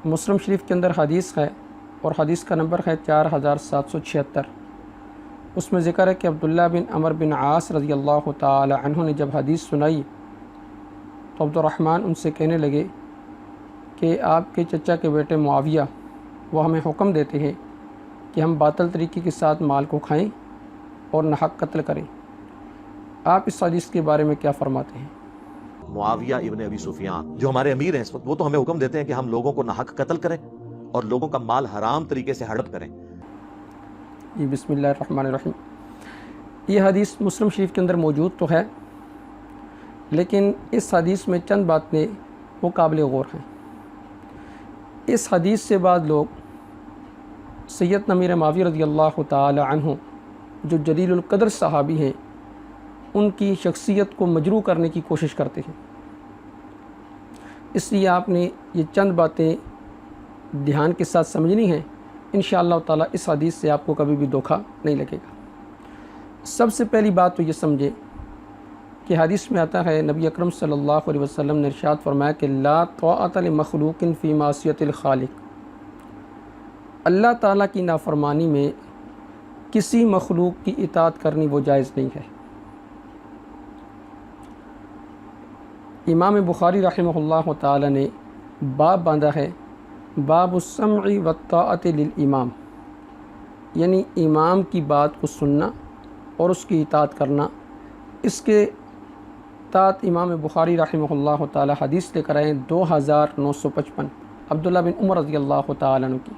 مسلم شریف کے اندر حدیث ہے اور حدیث کا نمبر ہے 4776۔ اس میں ذکر ہے کہ عبداللہ بن عمر بن عاص رضی اللہ تعالی عنہ نے جب حدیث سنائی تو عبد الرحمن ان سے کہنے لگے کہ آپ کے چچا کے بیٹے معاویہ وہ ہمیں حکم دیتے ہیں کہ ہم باطل طریقے کے ساتھ مال کو کھائیں اور ناحق قتل کریں، آپ اس حدیث کے بارے میں کیا فرماتے ہیں؟ معاویہ ابن ابی سفیان جو ہمارے امیر ہیں اس وقت، وہ تو ہمیں حکم دیتے ہیں کہ ہم لوگوں کو ناحق قتل کریں اور لوگوں کا مال حرام طریقے سے ہڑپ کریں۔ جی بسم اللہ الرحمن الرحیم۔ یہ حدیث مسلم شریف کے اندر موجود تو ہے، لیکن اس حدیث میں چند باتیں وہ قابل غور ہیں۔ اس حدیث سے بعد لوگ سیدنا امیر معاویہ رضی اللہ تعالی عنہ جو جلیل القدر صحابی ہیں ان کی شخصیت کو مجروح کرنے کی کوشش کرتے ہیں، اس لیے آپ نے یہ چند باتیں دھیان کے ساتھ سمجھنی ہیں۔ انشاءاللہ تعالی اس حدیث سے آپ کو کبھی بھی دھوکہ نہیں لگے گا۔ سب سے پہلی بات تو یہ سمجھے کہ حدیث میں آتا ہے نبی اکرم صلی اللہ علیہ وسلم نے ارشاد فرمایا کہ لا طاعۃ لمخلوق فی معصیۃ الخالق، اللہ تعالیٰ کی نافرمانی میں کسی مخلوق کی اطاعت کرنی وہ جائز نہیں ہے۔ امام بخاری رحمہ اللہ تعالی نے باب باندھا ہے باب السمع والطاعۃ للامام، یعنی امام کی بات کو سننا اور اس کی اطاعت کرنا۔ اس کے تحت امام بخاری رحمہ اللہ تعالی حدیث لے کر آئے 2955 عبداللہ بن عمر رضی اللہ تعالیٰ عنہ کی۔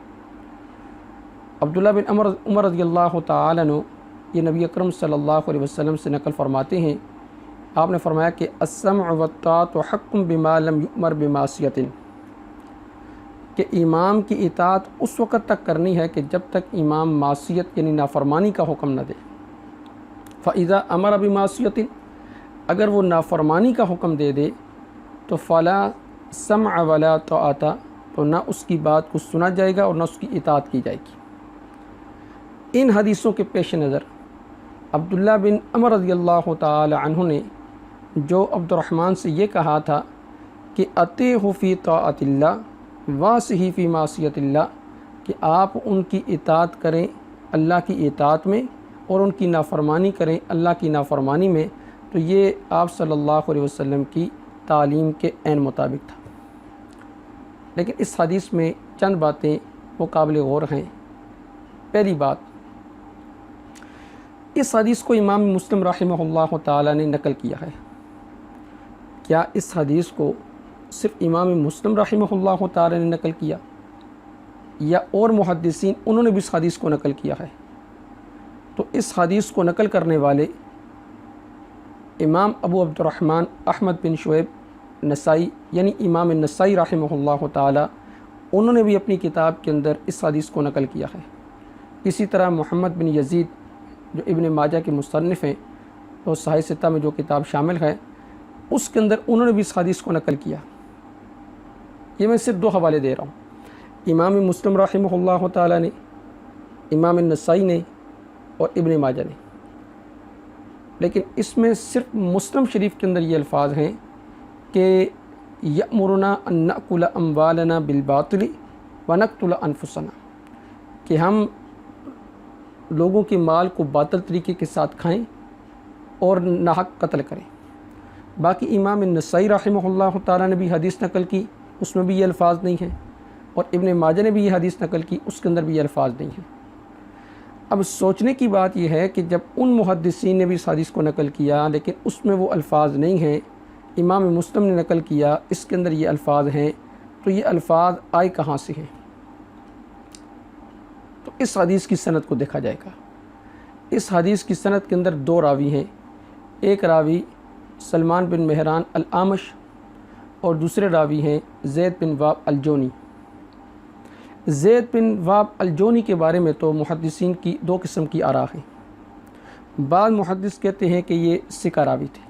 عبداللہ بن عمر رضی اللہ تعالیٰ عنہ یہ نبی اکرم صلی اللہ علیہ وسلم سے نقل فرماتے ہیں، آپ نے فرمایا کہ السمع والطاعۃ حق بما لم یؤمر بمعصیۃ، کہ امام کی اطاعت اس وقت تک کرنی ہے کہ جب تک امام معصیت یعنی نافرمانی کا حکم نہ دے۔ فاذا امر بمعصیۃ، اگر وہ نافرمانی کا حکم دے دے تو فلا سمع ولا طاعۃ، تو نہ اس کی بات کو سنا جائے گا اور نہ اس کی اطاعت کی جائے گی۔ ان حدیثوں کے پیش نظر عبداللہ بن عمر رضی اللہ تعالی عنہ نے جو عبد الرحمن سے یہ کہا تھا کہ اطیعہ فی طاعت اللہ واسہ فی معصیۃ اللہ، کہ آپ ان کی اطاعت کریں اللہ کی اطاعت میں اور ان کی نافرمانی کریں اللہ کی نافرمانی میں، تو یہ آپ صلی اللہ علیہ وسلم کی تعلیم کے عین مطابق تھا۔ لیکن اس حدیث میں چند باتیں وہ قابل غور ہیں۔ پہلی بات، اس حدیث کو امام مسلم رحمہ اللہ تعالی نے نقل کیا ہے۔ کیا اس حدیث کو صرف امام مسلم رحمہ اللہ تعالی نے نقل کیا یا اور محدثین انہوں نے بھی اس حدیث کو نقل کیا ہے؟ تو اس حدیث کو نقل کرنے والے امام ابو عبد الرحمن احمد بن شعیب نسائی یعنی امام نسائی رحمہ اللہ تعالی، انہوں نے بھی اپنی کتاب کے اندر اس حدیث کو نقل کیا ہے۔ اسی طرح محمد بن یزید جو ابن ماجہ کے مصنف ہیں اور صحیح ستہ میں جو کتاب شامل ہے اس کے اندر انہوں نے بھی اس حدیث کو نقل کیا۔ یہ میں صرف دو حوالے دے رہا ہوں، امام مسلم رحمہ اللہ تعالی نے، امام النسائی نے اور ابن ماجہ نے۔ لیکن اس میں صرف مسلم شریف کے اندر یہ الفاظ ہیں کہ یأمرنا ان نأکل اموالنا بالباطل ونقتل انفسنا، کہ ہم لوگوں کے مال کو باطل طریقے کے ساتھ کھائیں اور ناحق قتل کریں۔ باقی امام النسائی رحمہ اللہ تعالی نے بھی حدیث نقل کی، اس میں بھی یہ الفاظ نہیں ہیں، اور ابن ماجہ نے بھی یہ حدیث نقل کی، اس کے اندر بھی یہ الفاظ نہیں ہیں۔ اب سوچنے کی بات یہ ہے کہ جب ان محدثین نے بھی اس حدیث کو نقل کیا لیکن اس میں وہ الفاظ نہیں ہیں، امام مسلم نے نقل کیا اس کے اندر یہ الفاظ ہیں، تو یہ الفاظ آئے کہاں سے ہیں؟ تو اس حدیث کی سند کو دیکھا جائے گا۔ اس حدیث کی سند کے اندر دو راوی ہیں، ایک راوی سلمان بن مہران الاعمش اور دوسرے راوی ہیں زید بن واب الجونی۔ زید بن واب الجونی کے بارے میں تو محدثین کی دو قسم کی آراء ہیں۔ بعض محدث کہتے ہیں کہ یہ ثقہ راوی تھے،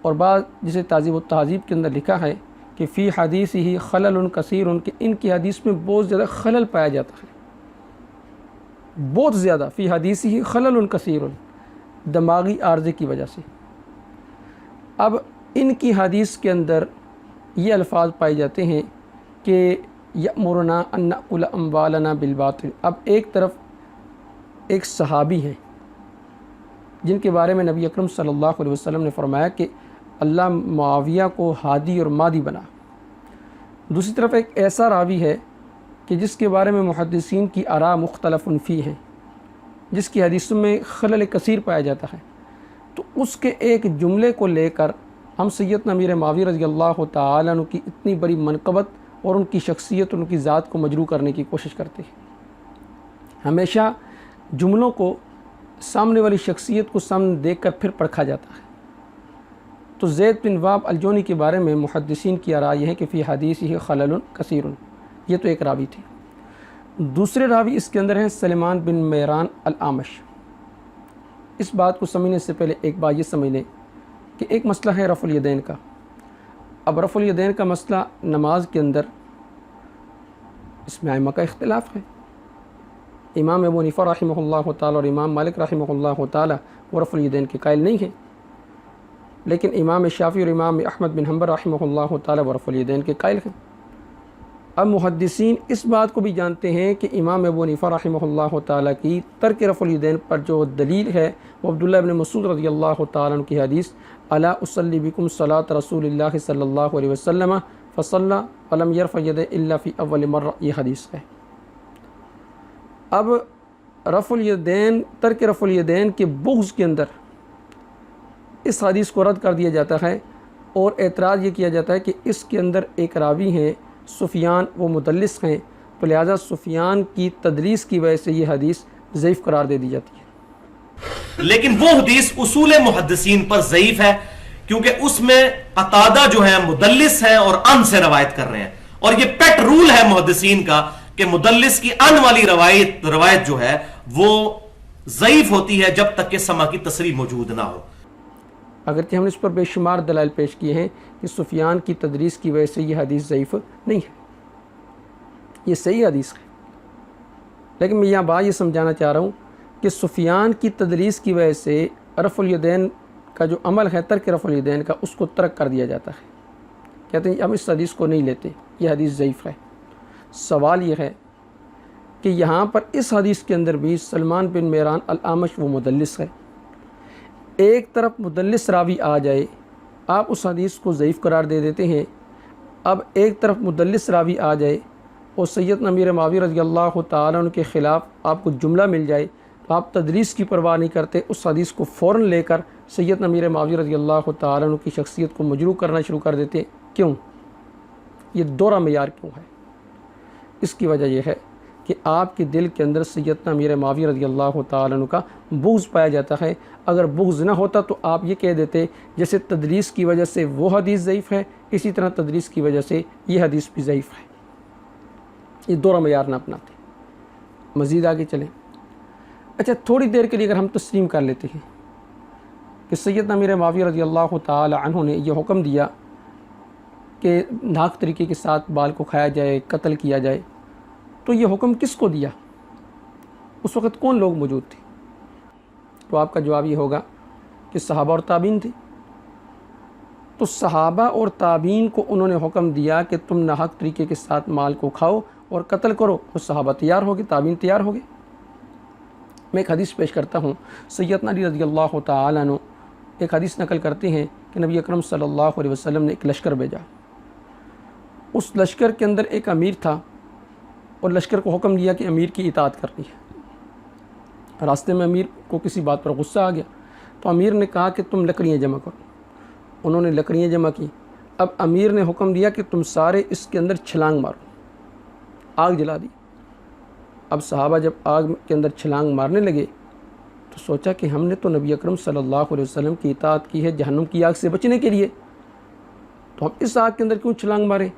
اور بعض جسے تہذیب و تہذیب کے اندر لکھا ہے کہ فی حدیثہ خلل کثیر، کہ ان کی حدیث میں بہت زیادہ خلل پایا جاتا ہے، بہت زیادہ، فی حدیثہ خلل کثیر، دماغی عارضے کی وجہ سے۔ اب ان کی حدیث کے اندر یہ الفاظ پائے جاتے ہیں کہ یأمرنا ان نأکل اموالنا بالباطل۔ اب ایک طرف ایک صحابی ہیں جن کے بارے میں نبی اکرم صلی اللہ علیہ وسلم نے فرمایا کہ اللہ معاویہ کو ہادی اور مادی بنا، دوسری طرف ایک ایسا راوی ہے کہ جس کے بارے میں محدثین کی آراء مختلف فی ہیں، جس کی حدیثوں میں خلل کثیر پایا جاتا ہے، تو اس کے ایک جملے کو لے کر ہم سیدنا امیر معاویہ رضی اللہ تعالیٰ عنہ کی اتنی بڑی منقبت اور ان کی شخصیت اور ان کی ذات کو مجروح کرنے کی کوشش کرتے ہیں۔ ہمیشہ جملوں کو سامنے والی شخصیت کو سامنے دیکھ کر پھر پرکھا جاتا ہے۔ تو زید بن واب الجونی کے بارے میں محدثین کی آراء یہ ہے کہ فی حدیثہ خلل کثیر، یہ تو ایک راوی تھے۔ دوسرے راوی اس کے اندر ہیں سلیمان بن میران الاعمش۔ اس بات کو سمجھنے سے پہلے ایک بات یہ سمجھ لیں کہ ایک مسئلہ ہے رفع الیدین کا۔ اب رفع الیدین کا مسئلہ نماز کے اندر اس میں ائمہ کا اختلاف ہے۔ امام ابو حنیفہ رحمہ اللہ تعالی اور امام مالک رحمہ اللہ تعالی وہ رفع الیدین کے قائل نہیں ہیں، لیکن امام شافعی اور امام احمد بن حنبل رحمہ اللہ تعالی وہ رفع الیدین کے قائل ہیں۔ اب محدثین اس بات کو بھی جانتے ہیں کہ امام ابو حنیفہ رحمہ اللہ تعالی کی ترک رفع الیدین پر جو دلیل ہے وہ عبداللہ بن مسعود رضی اللہ تعالیٰ عنہ کی حدیث الا اصلی بکم صلاۃ رسول اللہ صلی اللہ علیہ وسلم فصلی ولم یرفع یدیہ الا فی اول مرہ، یہ حدیث ہے۔ اب رفع الیدین، ترک رفع الیدین کے بغض کے اندر اس حدیث کو رد کر دیا جاتا ہے اور اعتراض یہ کیا جاتا ہے کہ اس کے اندر ایک راوی ہیں سفیان، وہ مدلس ہیں، تو لہٰذا سفیان کی تدلیس کی وجہ سے یہ حدیث ضعیف قرار دے دی جاتی ہے۔ لیکن وہ حدیث اصول محدثین پر ضعیف ہے، کیونکہ اس میں قتادہ جو ہے مدلس ہیں اور ان سے روایت کر رہے ہیں، اور یہ پیٹ رول ہے محدثین کا کہ مدلس کی ان والی روایت جو ہے وہ ضعیف ہوتی ہے جب تک کہ سما کی تصریح موجود نہ ہو۔ اگرچہ ہم نے اس پر بے شمار دلائل پیش کیے ہیں کہ سفیان کی تدریس کی وجہ سے یہ حدیث ضعیف نہیں ہے، یہ صحیح حدیث ہے، لیکن میں یہاں بات یہ سمجھانا چاہ رہا ہوں کہ سفیان کی تدریس کی وجہ سے رفع الیدین کا جو عمل ہے، ترک رفع الیدین کا، اس کو ترک کر دیا جاتا ہے، کہتے ہیں ہم اس حدیث کو نہیں لیتے، یہ حدیث ضعیف ہے۔ سوال یہ ہے کہ یہاں پر اس حدیث کے اندر بھی سلمان بن میران الاعمش وہ مدلس ہے، ایک طرف مدلس راوی آ جائے آپ اس حدیث کو ضعیف قرار دے دیتے ہیں، اب ایک طرف مدلس راوی آ جائے اور سیدنا امیر معاویہ رضی اللہ تعالیٰ عنہ کے خلاف آپ کو جملہ مل جائے تو آپ تدریس کی پرواہ نہیں کرتے، اس حدیث کو فوراً لے کر سیدنا امیر معاویہ رضی اللہ تعالیٰ عنہ کی شخصیت کو مجروح کرنا شروع کر دیتے۔ کیوں؟ یہ دوہرا معیار کیوں ہے؟ اس کی وجہ یہ ہے کہ آپ کے دل کے اندر سیدنا امیر معاویہ رضی اللہ تعالیٰ عنہ کا بغض پایا جاتا ہے۔ اگر بغض نہ ہوتا تو آپ یہ کہہ دیتے جیسے تدریس کی وجہ سے وہ حدیث ضعیف ہے، اسی طرح تدریس کی وجہ سے یہ حدیث بھی ضعیف ہے۔ یہ دوہرا معیار نہ اپناتے۔ مزید آگے چلیں۔ اچھا، تھوڑی دیر کے لیے اگر ہم تسلیم کر لیتے ہیں کہ سیدنا امیر معاویہ رضی اللہ تعالی عنہ نے یہ حکم دیا کہ ناحق طریقے کے ساتھ بال کو کھایا جائے، قتل کیا جائے، تو یہ حکم کس کو دیا؟ اس وقت کون لوگ موجود تھے؟ تو آپ کا جواب یہ ہوگا کہ صحابہ اور تابعین تھے۔ تو صحابہ اور تابعین کو انہوں نے حکم دیا کہ تم ناحق طریقے کے ساتھ مال کو کھاؤ اور قتل کرو، اور صحابہ تیار ہو گئے، تابعین تیار ہو گئے۔ میں ایک حدیث پیش کرتا ہوں، سیدنا علی رضی اللہ تعالیٰ عنہ ایک حدیث نقل کرتے ہیں کہ نبی اکرم صلی اللہ علیہ وسلم نے ایک لشکر بھیجا، اس لشکر کے اندر ایک امیر تھا اور لشکر کو حکم دیا کہ امیر کی اطاعت کرنی ہے۔ راستے میں امیر کو کسی بات پر غصہ آ گیا تو امیر نے کہا کہ تم لکڑیاں جمع کرو، انہوں نے لکڑیاں جمع کی۔ اب امیر نے حکم دیا کہ تم سارے اس کے اندر چھلانگ مارو، آگ جلا دی۔ اب صحابہ جب آگ کے اندر چھلانگ مارنے لگے تو سوچا کہ ہم نے تو نبی اکرم صلی اللہ علیہ وسلم کی اطاعت کی ہے جہنم کی آگ سے بچنے کے لیے، تو ہم اس آگ کے اندر کیوں چھلانگ مارے؟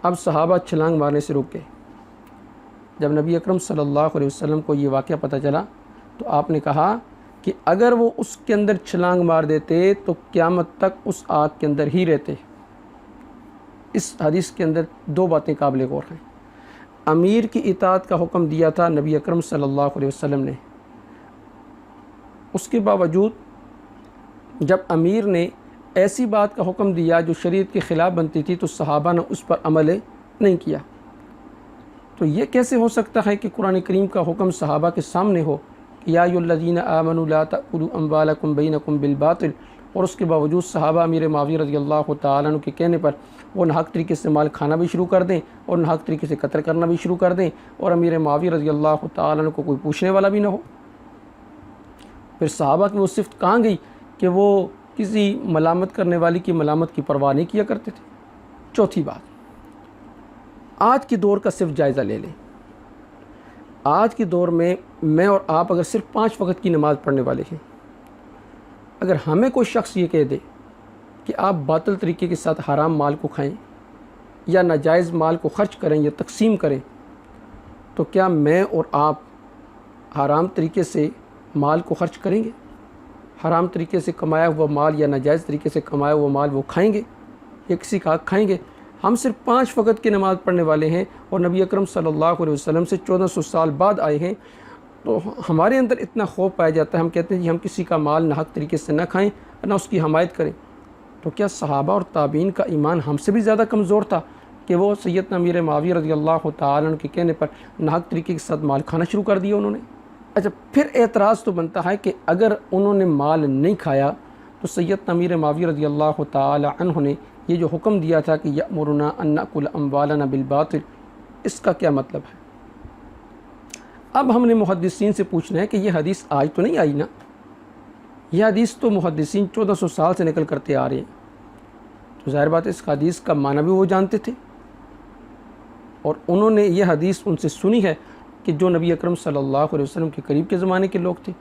اب صحابہ چھلانگ مارنے سے رک گئے۔ جب نبی اکرم صلی اللہ علیہ وسلم کو یہ واقعہ پتہ چلا تو آپ نے کہا کہ اگر وہ اس کے اندر چھلانگ مار دیتے تو قیامت تک اس آگ کے اندر ہی رہتے۔ اس حدیث کے اندر دو باتیں قابل غور ہیں۔ امیر کی اطاعت کا حکم دیا تھا نبی اکرم صلی اللہ علیہ وسلم نے، اس کے باوجود جب امیر نے ایسی بات کا حکم دیا جو شریعت کے خلاف بنتی تھی تو صحابہ نے اس پر عمل نہیں کیا۔ تو یہ کیسے ہو سکتا ہے کہ قرآن کریم کا حکم صحابہ کے سامنے ہو کہ یا ایھا الذین آمنوا لا تأکلوا اموالکم بینکم بالباطل، اور اس کے باوجود صحابہ امیر معاویہ رضی اللہ تعالیٰ عنہ کے کہنے پر وہ ناحق طریقے سے مال کھانا بھی شروع کر دیں اور ناحق طریقے سے قتل کرنا بھی شروع کر دیں، اور امیر معاویہ رضی اللہ تعالیٰ عنہ کو کوئی پوچھنے والا بھی نہ ہو؟ پھر صحابہ کی وہ صفت کہاں گئی کہ وہ کسی ملامت کرنے والی کی ملامت کی پرواہ نہیں کیا کرتے تھے؟ چوتھی بات، آج کے دور کا صرف جائزہ لے لیں۔ آج کے دور میں اور آپ اگر صرف 5 وقت کی نماز پڑھنے والے ہیں، اگر ہمیں کوئی شخص یہ کہہ دے کہ آپ باطل طریقے کے ساتھ حرام مال کو کھائیں یا ناجائز مال کو خرچ کریں یا تقسیم کریں، تو کیا میں اور آپ حرام طریقے سے مال کو خرچ کریں گے؟ حرام طریقے سے کمایا ہوا مال یا ناجائز طریقے سے کمایا ہوا مال وہ کھائیں گے یا کسی کا حق کھائیں گے؟ ہم صرف 5 وقت کی نماز پڑھنے والے ہیں اور نبی اکرم صلی اللہ علیہ وسلم سے 1400 سال بعد آئے ہیں، تو ہمارے اندر اتنا خوف پایا جاتا ہے، ہم کہتے ہیں کہ ہم کسی کا مال ناحق طریقے سے نہ کھائیں نہ اس کی حمایت کریں۔ تو کیا صحابہ اور تابعین کا ایمان ہم سے بھی زیادہ کمزور تھا کہ وہ سیدنا امیر معاویہ رضی اللہ تعالیٰ عنہ کے کہنے پر ناحق طریقے کے ساتھ مال کھانا شروع کر دیا انہوں نے؟ اچھا، پھر اعتراض تو بنتا ہے کہ اگر انہوں نے مال نہیں کھایا تو سیدنا امیر معاویہ رضی اللہ تعالیٰ عنہ نے یہ جو حکم دیا تھا کہ یأمرنا ان نأکل اموالنا بالباطل، اس کا کیا مطلب ہے؟ اب ہم نے محدثین سے پوچھنا ہے کہ یہ حدیث آج تو نہیں آئی نا، یہ حدیث تو محدثین 1400 سال سے نقل کرتے آ رہے ہیں، تو ظاہر بات ہے اس حدیث کا معنی بھی وہ جانتے تھے، اور انہوں نے یہ حدیث ان سے سنی ہے کہ جو نبی اکرم صلی اللہ علیہ وسلم کے قریب کے زمانے کے لوگ تھے،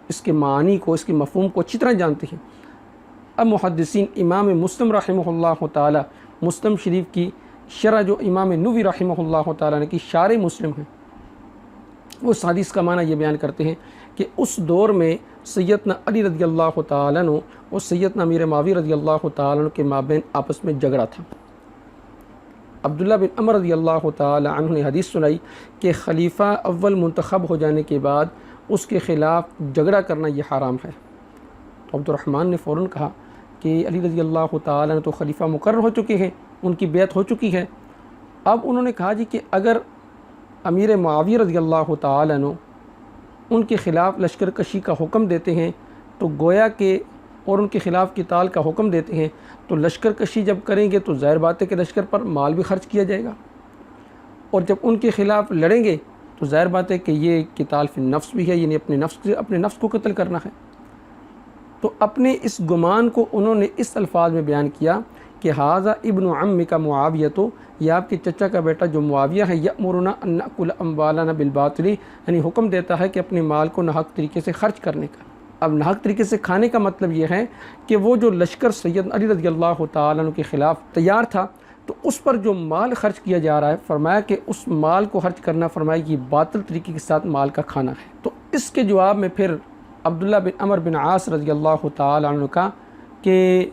اس کے معنی کو، اس کے مفہوم کو اچھی طرح جانتے ہیں۔ اب محدثین امام مسلم رحمہ اللہ تعالی، مسلم شریف کی شرح جو امام نووی رحمہ اللہ تعالی نے کی شارح مسلم ہیں، وہ اس حدیث کا معنی یہ بیان کرتے ہیں کہ اس دور میں سیدنا علی رضی اللہ تعالیٰ عنہ اور سیدنا امیر معاویہ رضی اللہ تعالیٰ عنہ کے مابین آپس میں جھگڑا تھا۔ عبداللہ بن عمر رضی اللہ تعالیٰ عنہ نے حدیث سنائی کہ خلیفہ اول منتخب ہو جانے کے بعد اس کے خلاف جھگڑا کرنا یہ حرام ہے۔ تو عبد الرحمن نے فوراً کہا کہ علی رضی اللہ تعالیٰ عنہ تو خلیفہ مقرر ہو چکے ہیں، ان کی بیعت ہو چکی ہے۔ اب انہوں نے کہا جی کہ اگر امیر معاویہ رضی اللہ تعالیٰ عنہ ان کے خلاف لشکر کشی کا حکم دیتے ہیں تو گویا کہ اور ان کے خلاف قتال کا حکم دیتے ہیں تو لشکر کشی جب کریں گے تو ظاہر بات ہے کہ لشکر پر مال بھی خرچ کیا جائے گا، اور جب ان کے خلاف لڑیں گے تو ظاہر بات ہے کہ یہ قتال فی النفس بھی ہے، یعنی اپنے نفس کو قتل کرنا ہے۔ تو اپنے اس گمان کو انہوں نے اس الفاظ میں بیان کیا کہ ھذا ابن عمک معاویہ، تو یہ آپ کے چچا کا بیٹا جو معاویہ ہے، یأمرنا ان نأکل اموالنا بالباطل، یعنی حکم دیتا ہے کہ اپنے مال کو ناحق طریقے سے خرچ کرنے کا۔ اب ناحق طریقے سے کھانے کا مطلب یہ ہے کہ وہ جو لشکر سید علی رضی اللہ تعالیٰ عنہ کے خلاف تیار تھا، تو اس پر جو مال خرچ کیا جا رہا ہے، فرمایا کہ اس مال کو خرچ کرنا، فرمایا یہ باطل طریقے کے ساتھ مال کا کھانا ہے۔ تو اس کے جواب میں پھر عبداللہ بن عمر بن عاص رضی اللہ تعالیٰ عنہ کا کہ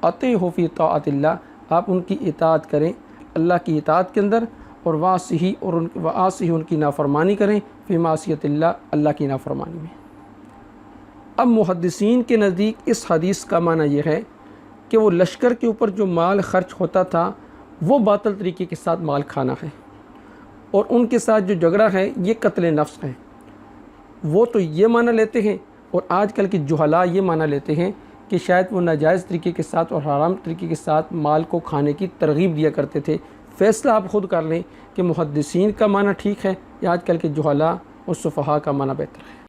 اطیعوا فی طاعت اللہ، آپ ان کی اطاعت کریں اللہ کی اطاعت کے اندر، اور وعاصیہ ان کی نافرمانی کریں فی معصیت اللہ، اللہ کی نافرمانی میں۔ اب محدثین کے نزدیک اس حدیث کا معنی یہ ہے کہ وہ لشکر کے اوپر جو مال خرچ ہوتا تھا وہ باطل طریقے کے ساتھ مال کھانا ہے، اور ان کے ساتھ جو جھگڑا ہے یہ قتل نفس ہے۔ وہ تو یہ معنی لیتے ہیں، اور آج کل کے جہلاء یہ معنی لیتے ہیں کہ شاید وہ ناجائز طریقے کے ساتھ اور حرام طریقے کے ساتھ مال کو کھانے کی ترغیب دیا کرتے تھے۔ فیصلہ آپ خود کر لیں کہ محدثین کا معنی ٹھیک ہے یا آج کل کے جہلاء اور سفہاء کا معنی بہتر ہے۔